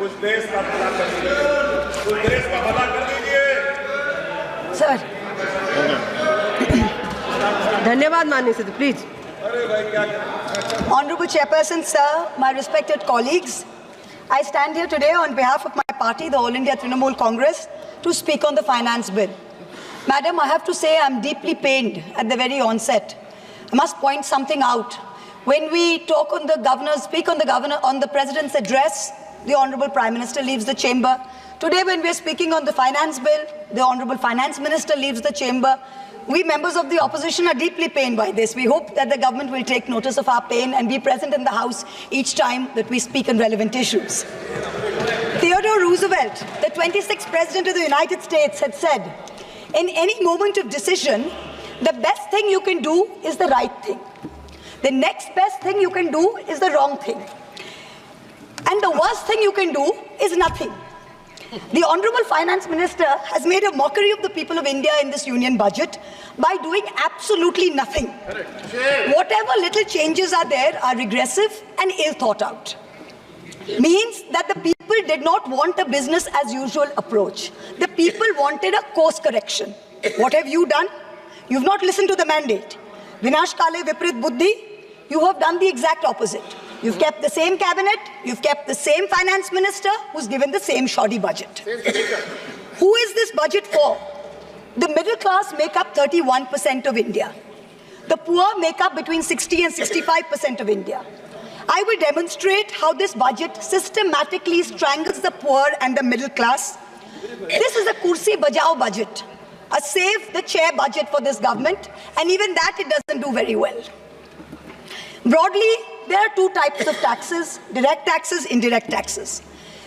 कुछ देश का भला कर दीजिए, कुछ देश का भला कर दीजिए। सर धन्यवाद माननीय सदस्य, please. Honorable Chairperson, sir, my respected colleagues, I stand here today on behalf of my party, the All India Trinamool Congress, to speak on the finance bill. Madam, I have to say I'm deeply pained at the very onset. I must point something out. When we talk on the governor's, speak on the president's address, the Honorable Prime Minister leaves the chamber. Today, when we are speaking on the finance bill, the Honorable Finance Minister leaves the chamber. We members of the opposition are deeply pained by this. We hope that the government will take notice of our pain and be present in the House each time that we speak on relevant issues. Theodore Roosevelt, the 26th President of the United States, had said, in any moment of decision, the best thing you can do is the right thing. The next best thing you can do is the wrong thing. And the worst thing you can do is nothing. The Honorable Finance Minister has made a mockery of the people of India in this union budget by doing absolutely nothing. Whatever little changes are there are regressive and ill thought out. Means that the people did not want a business as usual approach. The people wanted a course correction. What have you done? You've not listened to the mandate. Vinash Kale Viprit Buddhi, you have done the exact opposite. You've kept the same cabinet, you've kept the same finance minister who's given the same shoddy budget. Who is this budget for? The middle class make up 31% of India. The poor make up between 60 and 65% of India. I will demonstrate how this budget systematically strangles the poor and the middle class. This is a kursi bajao budget, a save the chair budget for this government, and even that it doesn't do very well. Broadly, there are two types of taxes: direct taxes, indirect taxes.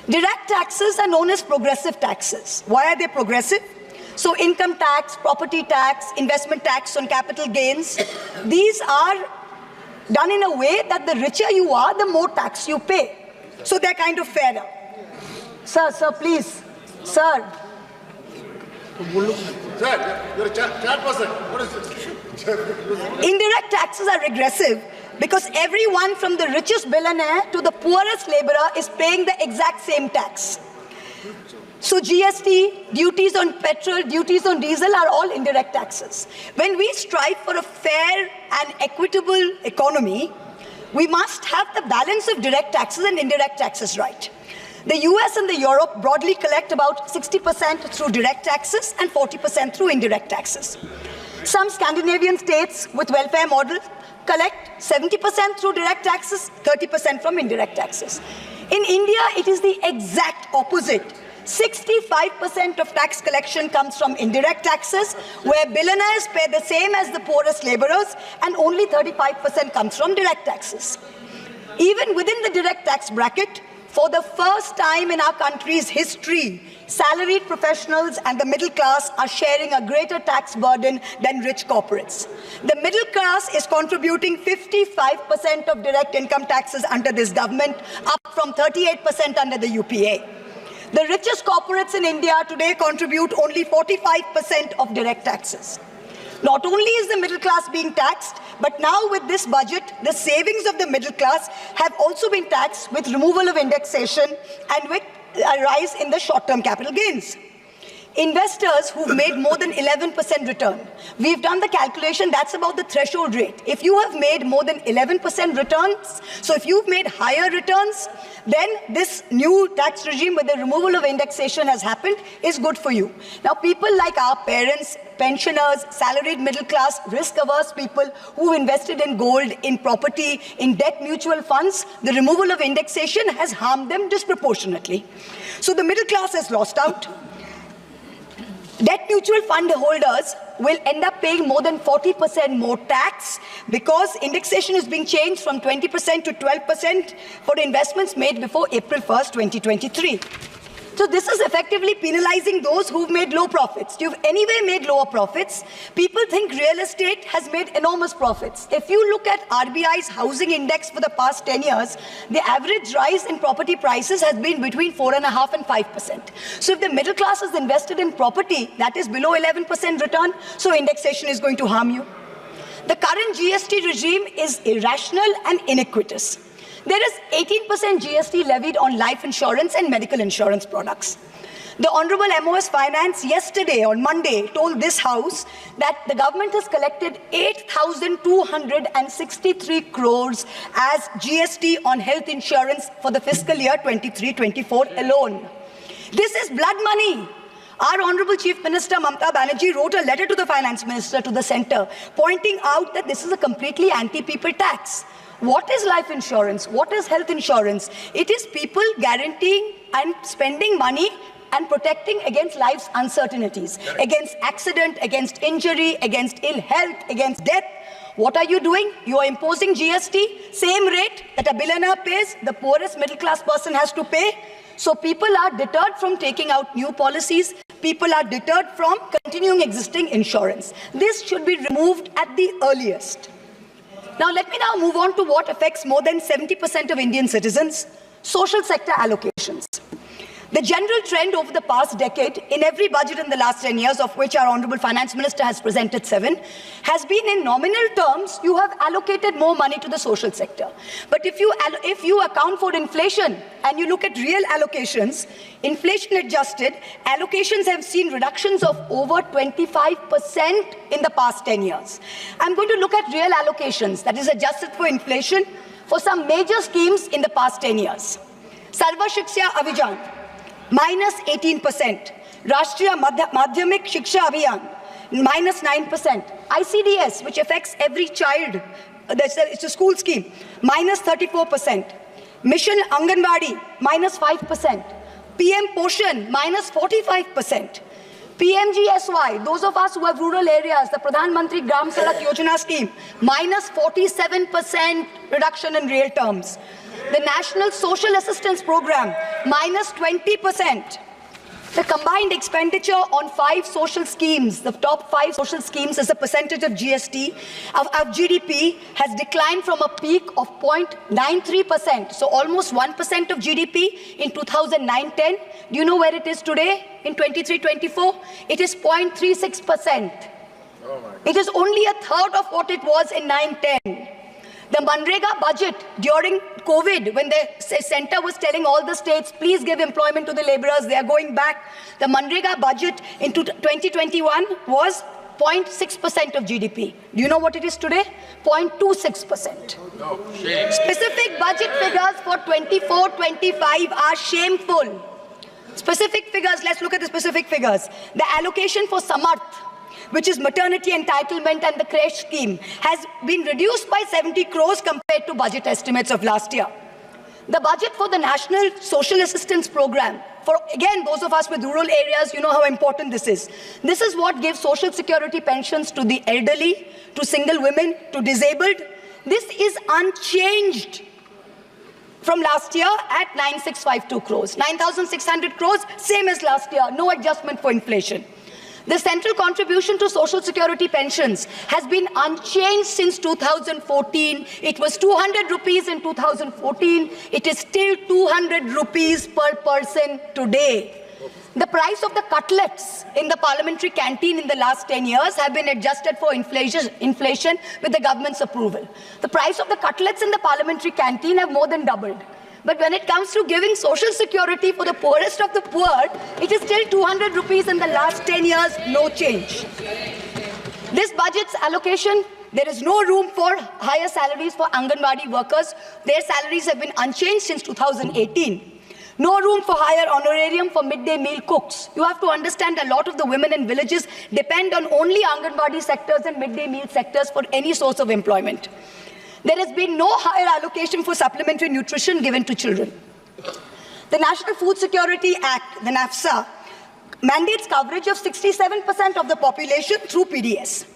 Direct taxes are known as progressive taxes. Why are they progressive? So income tax, property tax, investment tax on capital gains, these are done in a way that the richer you are, the more tax you pay. So they're kind of fairer. Sir, please. Sir. Sir, you're a chat person. What is it? Indirect taxes are regressive because everyone from the richest billionaire to the poorest laborer is paying the exact same tax. So GST, duties on petrol, duties on diesel are all indirect taxes. When we strive for a fair and equitable economy, we must have the balance of direct taxes and indirect taxes right. The US and the Europe broadly collect about 60% through direct taxes and 40% through indirect taxes. Some Scandinavian states with welfare models collect 70% through direct taxes, 30% from indirect taxes. In India, it is the exact opposite. 65% of tax collection comes from indirect taxes, where billionaires pay the same as the poorest laborers, and only 35% comes from direct taxes. Even within the direct tax bracket, for the first time in our country's history, salaried professionals and the middle class are sharing a greater tax burden than rich corporates. The middle class is contributing 55% of direct income taxes under this government, up from 38% under the UPA. The richest corporates in India today contribute only 45% of direct taxes. Not only is the middle class being taxed, but now with this budget, the savings of the middle class have also been taxed with removal of indexation and with a rise in the short-term capital gains. Investors who've made more than 11% return, we've done the calculation, that's about the threshold rate. If you have made more than 11% returns, so if you've made higher returns, then this new tax regime with the removal of indexation has happened is good for you. Now, people like our parents, pensioners, salaried middle class, risk-averse people who invested in gold, in property, in debt mutual funds, the removal of indexation has harmed them disproportionately. So the middle class has lost out. Debt mutual fund holders will end up paying more than 40% more tax because indexation is being changed from 20% to 12% for investments made before April 1st, 2023. So this is effectively penalizing those who've made low profits. You've anyway made lower profits. People think real estate has made enormous profits. If you look at RBI's housing index for the past 10 years, the average rise in property prices has been between 4.5% and 5%. So if the middle class is invested in property, that is below 11% return, so indexation is going to harm you. The current GST regime is irrational and iniquitous. There is 18% GST levied on life insurance and medical insurance products. The Honorable MOS Finance yesterday, on Monday, told this House that the government has collected 8,263 crores as GST on health insurance for the fiscal year 23-24 alone. This is blood money. Our Honorable Chief Minister Mamata Banerjee wrote a letter to the Finance Minister, to the Centre, pointing out that this is a completely anti-people tax. What is life insurance? What is health insurance? It is people guaranteeing and spending money and protecting against life's uncertainties, against accident, against injury, against ill health, against death. What are you doing? You are imposing GST, same rate that a billionaire pays, the poorest middle class person has to pay. So people are deterred from taking out new policies. People are deterred from continuing existing insurance. This should be removed at the earliest. Now let me now move on to what affects more than 70% of Indian citizens, social sector allocations. The general trend over the past decade, in every budget in the last 10 years, of which our Honorable Finance Minister has presented 7, has been in nominal terms, you have allocated more money to the social sector. But if you account for inflation and you look at real allocations, inflation adjusted, allocations have seen reductions of over 25% in the past 10 years. I'm going to look at real allocations, that is adjusted for inflation, for some major schemes in the past 10 years. Sarva Shiksha Abhijan, minus 18%. Rashtriya Madhyamik Shiksha Abhiyan, minus 9%. ICDS, which affects every child, it's a school scheme, minus 34%. Mission Anganwadi, minus 5%. PM Poshan, minus 45%. PMGSY, those of us who have rural areas, the Pradhan Mantri Gram Sadak Yojana scheme, minus 47% reduction in real terms. The National Social Assistance Program, minus 20%. The combined expenditure on 5 social schemes, the top 5 social schemes as a percentage of GST, of GDP, has declined from a peak of 0.93%, so almost 1% of GDP in 2009-10. Do you know where it is today in 23-24? It is 0.36%. It is only a third of what it was in 9-10. The Manrega budget during COVID, when the centre was telling all the states, please give employment to the labourers, they are going back. The Manrega budget in 2021 was 0.6% of GDP. Do you know what it is today? 0.26%. No, shame. Specific budget figures for 24-25 are shameful. Specific figures, let's look at the specific figures. The allocation for Samarth, which is maternity entitlement and the creche scheme, has been reduced by 70 crores compared to budget estimates of last year. The budget for the National Social Assistance Program, for again those of us with rural areas, you know how important this is. This is what gives social security pensions to the elderly, to single women, to disabled. This is unchanged from last year at 9,652 crores. 9,600 crores, same as last year, no adjustment for inflation. The central contribution to social security pensions has been unchanged since 2014. It was 200 rupees in 2014. It is still 200 rupees per person today. The price of the cutlets in the parliamentary canteen in the last 10 years have been adjusted for inflation with the government's approval. The price of the cutlets in the parliamentary canteen have more than doubled. But when it comes to giving social security for the poorest of the poor, it is still 200 rupees in the last 10 years, no change. This budget's allocation, there is no room for higher salaries for Anganwadi workers. Their salaries have been unchanged since 2018. No room for higher honorarium for midday meal cooks. You have to understand a lot of the women in villages depend on only Anganwadi sectors and midday meal sectors for any source of employment. There has been no higher allocation for supplementary nutrition given to children. The National Food Security Act, the NAFSA, mandates coverage of 67% of the population through PDS.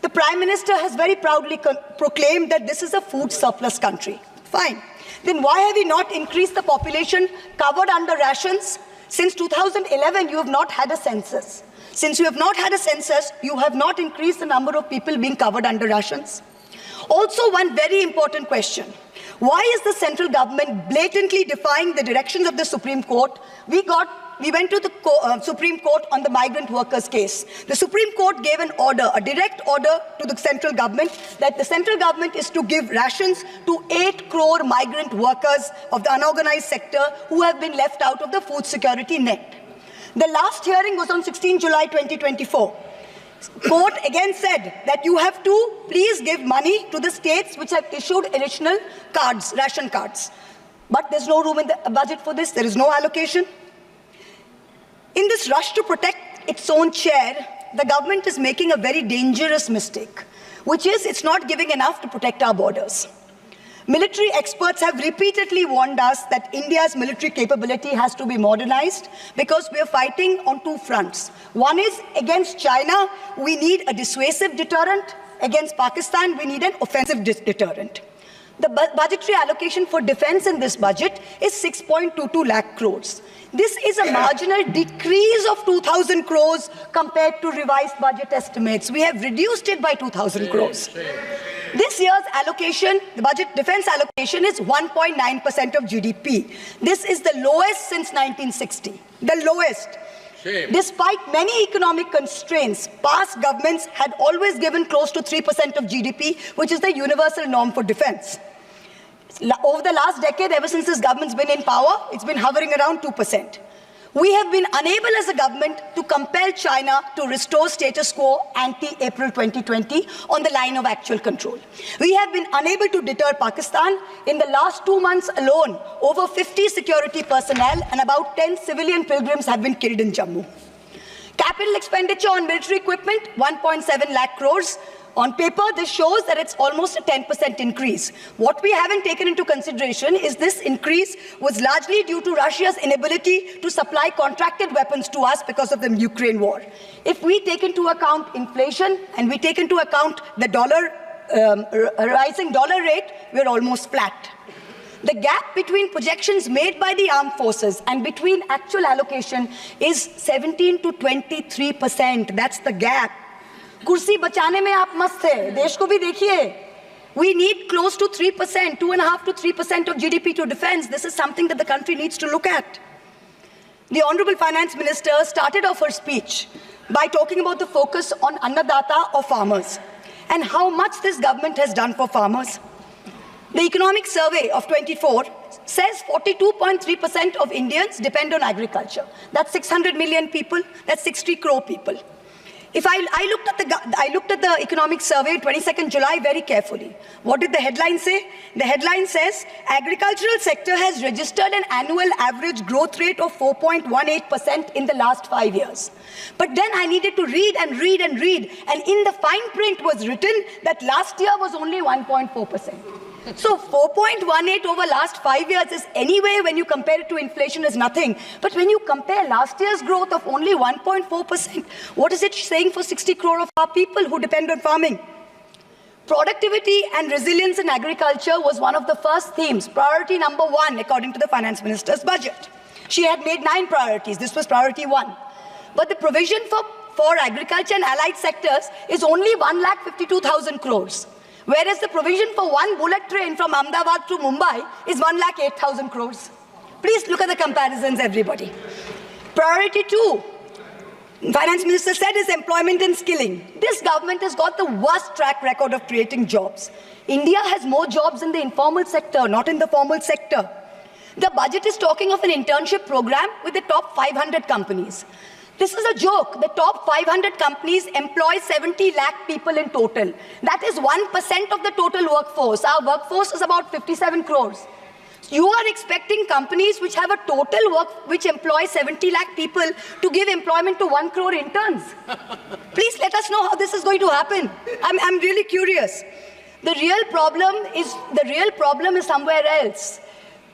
The Prime Minister has very proudly proclaimed that this is a food surplus country. Fine. Then why have we not increased the population covered under rations? Since 2011, you have not had a census. Since you have not had a census, you have not increased the number of people being covered under rations. Also, one very important question. Why is the central government blatantly defying the directions of the Supreme Court? We got we went to the Supreme Court on the migrant workers case. The Supreme Court gave an order, a direct order to the central government, that the central government is to give rations to 8 crore migrant workers of the unorganized sector who have been left out of the food security net. The last hearing was on 16 July 2024. Court again said that you have to please give money to the states which have issued additional cards, ration cards. But there's no room in the budget for this. There is no allocation. In this rush to protect its own chair, the government is making a very dangerous mistake, which is it's not giving enough to protect our borders. Military experts have repeatedly warned us that India's military capability has to be modernized because we are fighting on two fronts. One is against China, we need a dissuasive deterrent. Against Pakistan, we need an offensive deterrent. The budgetary allocation for defense in this budget is 6.22 lakh crores. This is a marginal decrease of 2,000 crores compared to revised budget estimates. We have reduced it by 2,000 crores. This year's allocation, the budget defense allocation, is 1.9% of GDP. This is the lowest since 1960, the lowest. Shame. Despite many economic constraints, past governments had always given close to 3% of GDP, which is the universal norm for defense. Over the last decade, ever since this government's been in power, it's been hovering around 2%. We have been unable as a government to compel China to restore status quo ante-April 2020 on the line of actual control. We have been unable to deter Pakistan. In the last 2 months alone, over 50 security personnel and about 10 civilian pilgrims have been killed in Jammu. Capital expenditure on military equipment, 1.7 lakh crores. On paper, this shows that it's almost a 10% increase. What we haven't taken into consideration is this increase was largely due to Russia's inability to supply contracted weapons to us because of the Ukraine war. If we take into account inflation and we take into account the rising dollar rate, we're almost flat. The gap between projections made by the armed forces and between actual allocation is 17 to 23%. That's the gap. कुर्सी बचाने में आप मस्त थे, देश को भी देखिए. We need close to 3%, 2.5 to 3% of GDP to defense. This is something that the country needs to look at. The Honorable Finance Minister started off her speech by talking about the focus on Annadata or farmers and how much this government has done for farmers. The Economic Survey of 24 says 42.3% of Indians depend on agriculture. That's 600 million people, that's 60 crore people. If I looked at the Economic Survey 22nd July very carefully. What did the headline say? The headline says, agricultural sector has registered an annual average growth rate of 4.18% in the last 5 years. But then I needed to read and read and read, and in the fine print was written that last year was only 1.4%. So 4.18 over last 5 years is anyway, when you compare it to inflation, is nothing. But when you compare last year's growth of only 1.4%, what is it saying for 60 crore of our people who depend on farming? Productivity and resilience in agriculture was one of the first themes, priority number 1, according to the Finance Minister's budget. She had made 9 priorities. This was priority 1. But the provision for agriculture and allied sectors is only 1,52,000 crores. Whereas the provision for one bullet train from Ahmedabad to Mumbai is 1,08,000 crores. Please look at the comparisons, everybody. Priority 2, Finance Minister said, is employment and skilling. This government has got the worst track record of creating jobs. India has more jobs in the informal sector, not in the formal sector. The budget is talking of an internship program with the top 500 companies. This is a joke. The top 500 companies employ 70 lakh people in total. That is 1% of the total workforce. Our workforce is about 57 crores. You are expecting companies which have a total which employ 70 lakh people to give employment to 1 crore interns. Please let us know how this is going to happen. I'm really curious. The real problem is somewhere else.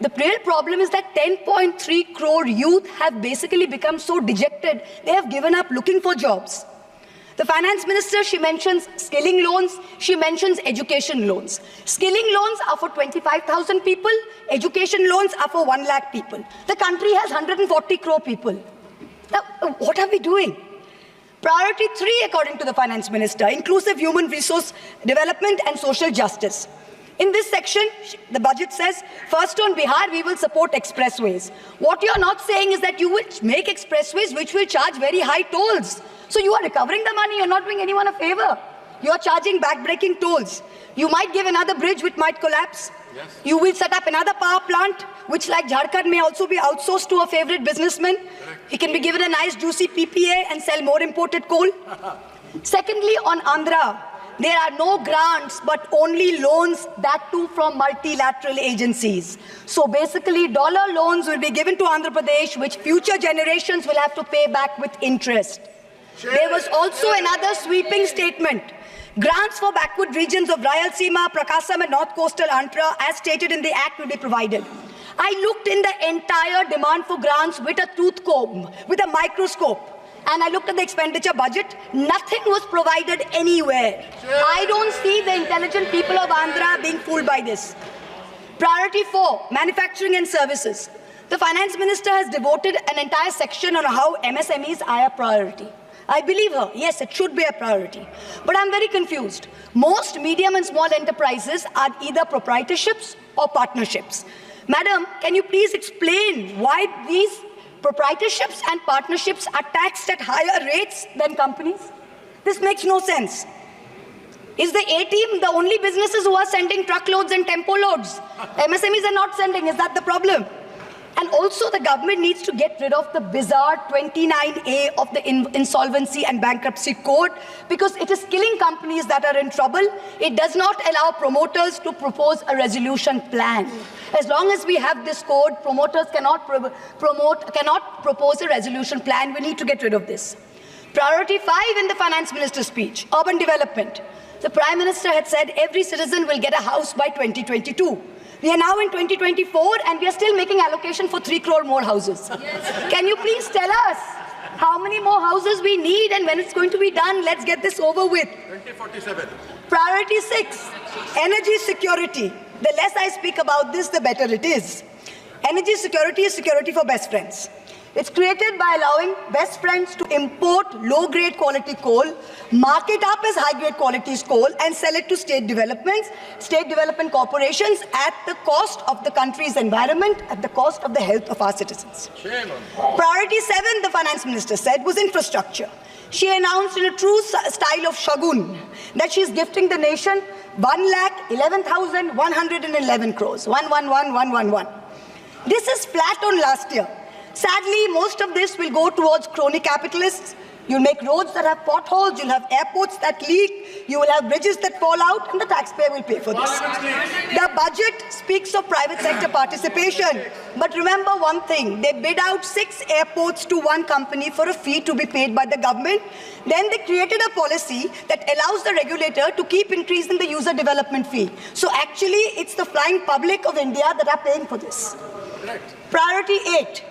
The real problem is that 10.3 crore youth have basically become so dejected, they have given up looking for jobs. The Finance Minister, she mentions skilling loans, she mentions education loans. Skilling loans are for 25,000 people, education loans are for 1 lakh people. The country has 140 crore people. Now, what are we doing? Priority 3, according to the Finance Minister, inclusive human resource development and social justice. In this section, the budget says, first on Bihar, we will support expressways. What you're not saying is that you will make expressways which will charge very high tolls. So you are recovering the money, you're not doing anyone a favor. You're charging back-breaking tolls. You might give another bridge which might collapse. Yes. You will set up another power plant, which like Jharkhand may also be outsourced to a favorite businessman. He can be given a nice juicy PPA and sell more imported coal. Secondly, on Andhra, there are no grants, but only loans, that too from multilateral agencies. So basically, dollar loans will be given to Andhra Pradesh, which future generations will have to pay back with interest. There was also another sweeping statement. Grants for backward regions of Rayalaseema, Prakasam and North Coastal Andhra, as stated in the Act, will be provided. I looked in the entire demand for grants with a tooth comb, with a microscope. And I looked at the expenditure budget, nothing was provided anywhere. I don't see the intelligent people of Andhra being fooled by this. Priority 4, manufacturing and services. The finance minister has devoted an entire section on how MSMEs are a priority. I believe her, yes, it should be a priority. But I'm very confused. Most medium and small enterprises are either proprietorships or partnerships. Madam, can you please explain why these proprietorships and partnerships are taxed at higher rates than companies? This makes no sense. Is the A-team the only businesses who are sending truckloads and tempo loads? MSMEs are not sending, is that the problem? And also the government needs to get rid of the bizarre 29A of the Insolvency and Bankruptcy Code, because it is killing companies that are in trouble. It does not allow promoters to propose a resolution plan. As long as we have this code, promoters cannot propose a resolution plan. We need to get rid of this. Priority 5 in the finance minister's speech, urban development. The Prime Minister had said every citizen will get a house by 2022. We are now in 2024 and we are still making allocation for 3 crore more houses. Yes. Can you please tell us how many more houses we need and when it's going to be done? Let's get this over with. 2047. Priority 6, energy security. The less I speak about this, the better it is. Energy security is security for best friends. It's created by allowing best friends to import low-grade quality coal, mark it up as high-grade quality coal, and sell it to state development corporations at the cost of the country's environment, at the cost of the health of our citizens. Priority 7, the finance minister said, was infrastructure. She announced in a true style of Shagun that she is gifting the nation 1,11,111 crores. 111,111. This is flat on last year. Sadly, most of this will go towards crony capitalists. You'll make roads that have potholes, you'll have airports that leak, you will have bridges that fall out, and the taxpayer will pay for this. The budget speaks of private sector participation. But remember one thing, they bid out 6 airports to one company for a fee to be paid by the government. Then they created a policy that allows the regulator to keep increasing the user development fee. So actually, it's the flying public of India that are paying for this. Priority 8.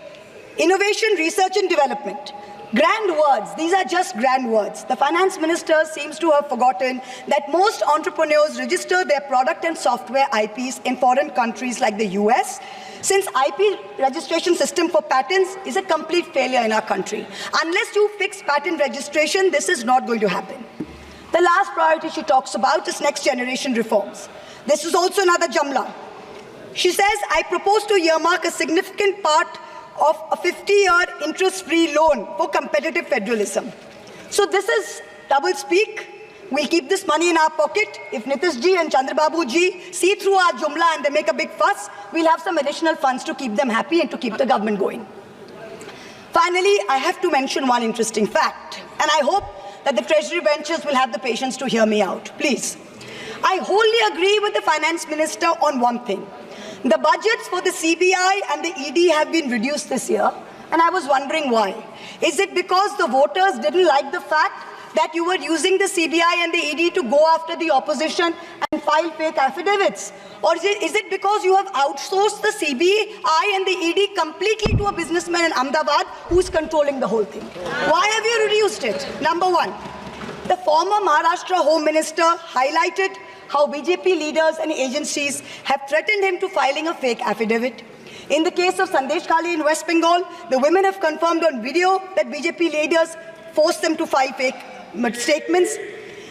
Innovation, research and development. Grand words, these are just grand words. The finance minister seems to have forgotten that most entrepreneurs register their product and software IPs in foreign countries like the US, since IP registration system for patents is a complete failure in our country. Unless you fix patent registration, this is not going to happen. The last priority she talks about is next generation reforms. This is also another Jamla. She says, I propose to earmark a significant part of a 50-year interest-free loan for competitive federalism. So this is double speak. We'll keep this money in our pocket. If Nitish ji and Chandrababu ji see through our Jumla and they make a big fuss, we'll have some additional funds to keep them happy and to keep the government going. Finally, I have to mention one interesting fact, and I hope that the Treasury benches will have the patience to hear me out. Please. I wholly agree with the Finance Minister on one thing. The budgets for the CBI and the ED have been reduced this year, and I was wondering why. Is it because the voters didn't like the fact that you were using the CBI and the ED to go after the opposition and file fake affidavits? Or is it because you have outsourced the CBI and the ED completely to a businessman in Ahmedabad who's controlling the whole thing? Why have you reduced it? Number one, the former Maharashtra Home Minister highlighted how BJP leaders and agencies have threatened him to filing a fake affidavit. In the case of Sandesh Kali in West Bengal, the women have confirmed on video that BJP leaders forced them to file fake statements.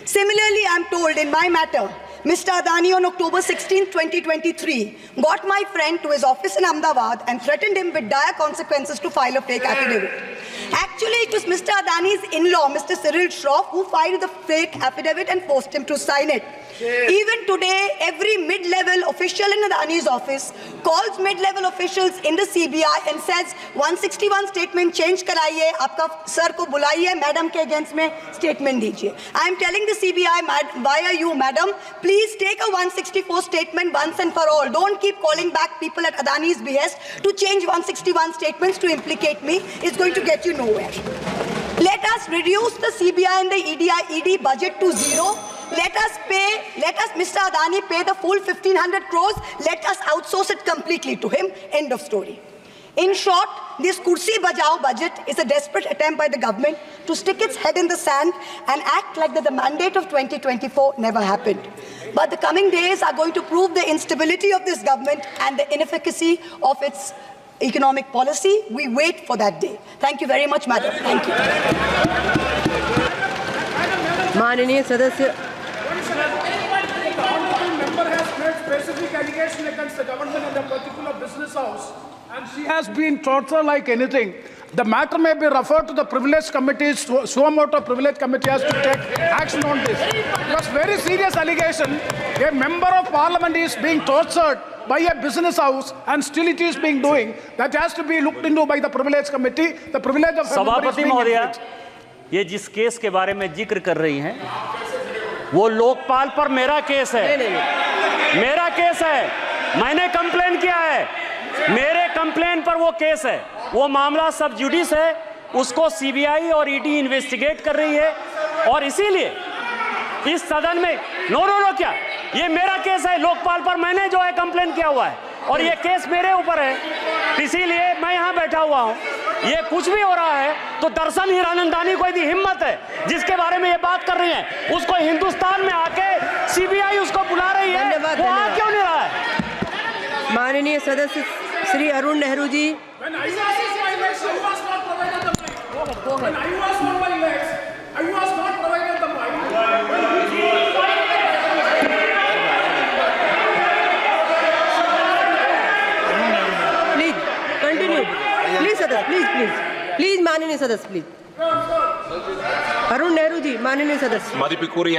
Similarly, I'm told in my matter, Mr. Adani on October 16, 2023, got my friend to his office in Ahmedabad and threatened him with dire consequences to file a fake affidavit. Actually, it was Mr. Adani's in-law, Mr. Cyril Shroff, who filed the fake affidavit and forced him to sign it. Even today, every mid-level official in Adani's office calls mid-level officials in the CBI and says 161 statement change karaiye, aapka sir ko bulaiye, madam ke against mein statement dijiye. I am telling the CBI via you, madam, please take a 164 statement once and for all. Don't keep calling back people at Adani's behest to change 161 statements to implicate me. It's going to get you nowhere. Let us reduce the CBI and the ED budget to zero. Let us, Mr. Adani pay the full 1,500 crores. Let us outsource it completely to him. End of story. In short, this Kursi Bajao budget is a desperate attempt by the government to stick its head in the sand and act like that the mandate of 2024 never happened. But the coming days are going to prove the instability of this government and the inefficacy of its economic policy. We wait for that day. Thank you very much, madam. Thank you. माननीय सदस्य Member has made specific allegation against the government and a particular business house, and she has been tortured like anything. The matter may be referred to the privilege committee. Suo privilege committee has to take action on this. It was very serious allegation. A member of parliament is being tortured by a business house, and still it is being doing. That has to be looked into by the privilege committee. The privilege of सभापति महोदया, ये जिस case के बारे में जिक्र कर रही हैं, वो लोकपाल पर मेरा केस है। मेरा केस है, मैंने कंप्लेन किया है, मेरे कंप्लेन पर वो केस है। वो मामला सब जुडिस है, उसको सीबीआई और ईडी इन्वेस्टिगेट कर रही है, और इसीलिए इस सदन में नो क्या, ये मेरा केस है लोकपाल पर, मैंने जो है कंप्लेन किया हुआ है, और ये केस मेरे ऊपर है, इसीलिए मैं यहाँ बैठा हुआ हूँ। ये कुछ भी हो रहा है तो दर्शन हीरानंदानी को यदि हिम्मत है, जिसके बारे में ये बात कर रही है, उसको हिंदुस्तान में आके सीबीआई उसको बुला रही है, वो आ क्यों नहीं रहा है? माननीय सदस्य Shri Arun Nehru ji. When I was on my legs, I was not provided the mic. When I was on my legs, I was not provided the mic. Please continue, please सदस्य, प्लीज माननीय सदस्य, प्लीज। अरुण नेहरू जी, माननीय सदस्य। मதிப்புக்குரிய